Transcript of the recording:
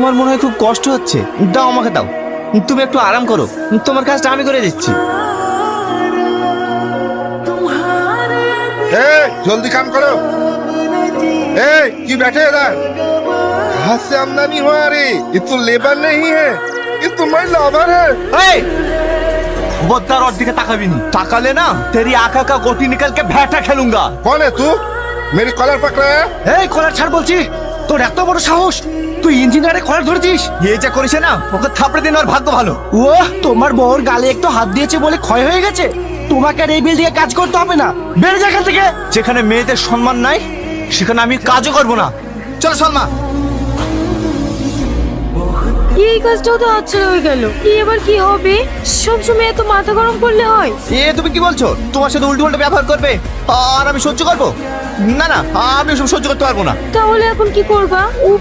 তোমার মনে হয় খুব কষ্ট হচ্ছে, দাও আমাকে দাও, তুমি একটু আরাম করো, তোমার কাজটা আমি করে দিচ্ছি। जल्दी काम करो। क्यों बैठे इधर? कहाँ से आमदनी हो रही? ये तो लेबर नहीं है, ये तुम्हारी लाभर है। बोद्दार और दिखे ताका भी नहीं, ताकाले ना तेरी आँखा का गोटी निकल के बैठा खेलूंगा। कौन है तू? मेरी कॉलर पकड़ा है? এই কলার ছাড় বলছি, তোর এত বড় সাহস, তুই ইঞ্জিনিয়ারে কলার ধরেছিস? এই যে করেছে না, ওকে থাপড়ে দিন, ওর ভাগ্য ভালো। ও তোমার বউর গালে একটু হাত দিয়েছে বলে ক্ষয় হয়ে গেছে, তোমাকে আর এই বিল্ডিং এ কাজ করতে হবে না, বের যা এখান থেকে। যেখানে মেয়েদের সম্মান নাই সেখানে আমি কাজও করব না। চলো সালমা। এই কাজটাও তো আচ্ছা হয়ে গেল, এবার কি হবে? সবসময় এত মাথা গরম করলে হয়? তুমি কি বলছো? তোমার সাথে উল্টো উল্টো ব্যবহার করবে আর আমি সহ্য করবো? না না, আমি সব সহ্য করতে পারবো না। তাহলে এখন কি করবা?